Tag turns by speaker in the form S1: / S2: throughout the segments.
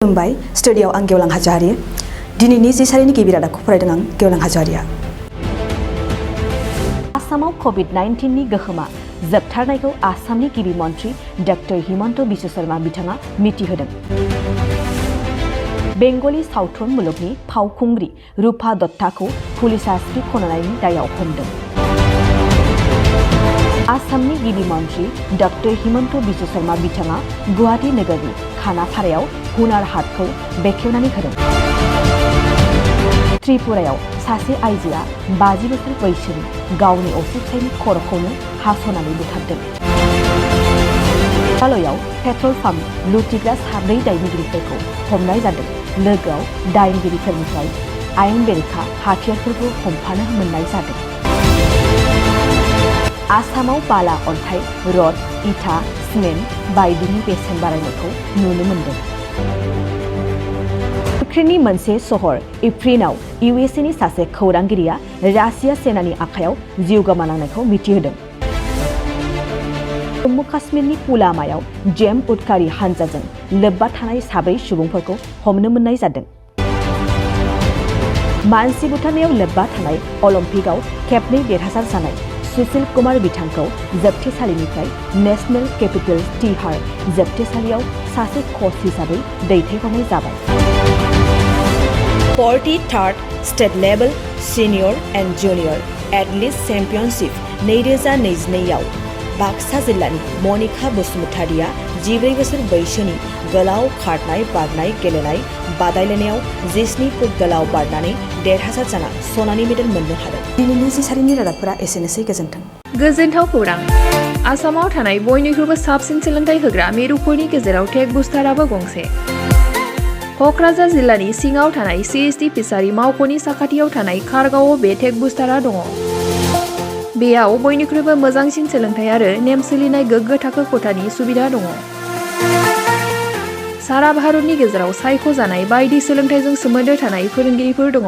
S1: खुलुमबाय स्टुडिय'आव आं गेवलां हाज'वारि दिनैनि जि सारिनि गिबि रादाबखौ फरायदों आं गेवलां हाज'वारिया।
S2: आसामाव कभिड-19 नि गोहोमा जोबथारनायखौ आसामनि गिबि मन्थ्रि डक्टर हिमन्त बिश्व शर्मा बिथाङा मिथिहोदों। बेंगली सावथुन मुलुगनि फावखुंग्रि रुपा दत्ताखौ पुलिसआ स्क्रिप्ट खननायनि दायाव हमदों। आसामनि गिबि मन्थ्रि डक्टर हिमन्त बिश्व शर्मा बिथाङा गुवाहाटी नोगोरनि खानापारायाव हुनार हाटखौ बेखेवनानै होदों। त्रिपुरायाव सासे आइजोआ 50 बोसोर बैसोनि गावनि असे फिसायनि खर'खौनो हास'नानै बुथारदों। मेघालयआव पेट्रल पाम्प लुटिग्रा 4 दायनिगिरिफोरखौ हमनाय जादों। लोगोआव दायनिगिरिफोरनिफ्राय आयेन बेरेखा हाथियारफोरखौ हमफानो मोननाय जादों। आसामाव बाला अन्थाइ, रड, इटा, सिमेन्ट बायदिनि बेसेन बारायनायखौ नुनो मोन्दों। इउक्रेननि मोनसे सहर इफ्रिनाव इउएसएनि सासे खौरांगिरिया रासिया सेनानि आखायाव जिउ गोमानांनायखौ मिथिहोदों। जम्मु काश्मीरनि पुलवामायाव जेम उदखारि हानजाजों लोब्बा थानाय 4 सुबुंफोरखौ हमनो मोननाय जादों। मानसि बुथारनायाव लोब्बा थानाय अलिम्पिकआव खेबनै देरहासार जानाय सुशील कुमार बिथांखौ जोबथेसालिनिफ्राय नेशनेल केपिटेल तिहार जोबथेसालियाव सासे कच हिसाबै दैथायहरनाय जाबाय। 43rd state level senior and junior athlete championship 2022 आव बाक्सा जिल्लानि मनिका बसुमतारिया 14 बोसोर बैसोनि गोलाव खारनाय बारनाय गेलेनाय बादायलायनायाव 17 फुट गोलाव बारनानै देरहासार जाना सनानि मेडेल मोननो हादों। दिनैनि जि सारिनि रादाबफोरा एसेनोसै। गोजोन्थों।
S3: गोजोनथाव खौरां। आसामाव थानाय बयनिख्रुइबो साबसिन सोलोंथाइ होग्रा मिरुफोरनि गेजेराव टेक बुस्टाराबो गंसे। क'क्राझार जिल्लानि सिङाव थानाय CST फिसारि मावख'नि साखाथियाव थानाय खारगावआव बे टेक बुस्टारा दङ। बेयाव बयनिख्रुइबो मोजांसिन सोलोंथाइ आरो नेम सोलिनाय गोग्गो थाखो खथानि सुबिदा दङ। सारा भारतनि गेजेराव सायख'जानाय बायदि सोलोंथाइजों सोमोन्दो थानाय फोरोंगिरिफोर दङ।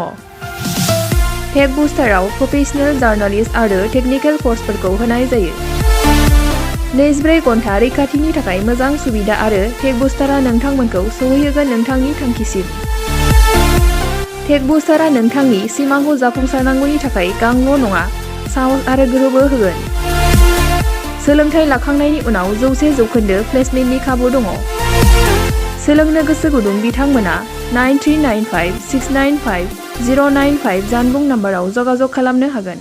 S3: टेक बुस्टाराव प्रफेशनेल जार्नालिस्ट आरो टेकनिकेल कर्सफोरखौ होनाय जायो। 24 घन्टा रैखाथिनि थाखाय मोजां सुबिदा आरो टेक बुस्टारा नोंथांमोनखौ सौहैहोगोन नोंथांनि थांखिसिम। टेक बुस्टारा नोंथांनि सिमांखौ जाफुंसारनांगौनि थाखाय गांल' नङा, साहस आरो गोहोबो होगोन। सोलोंथाइ लाखांनायनि उनाव 100% प्लेसमेन्टनि खाबु दङ। सोलोंनो गोसो गुदुं बिथांमोना 9395695095 जानबुं नाम्बाराव जगाजग खालामनो हागोन।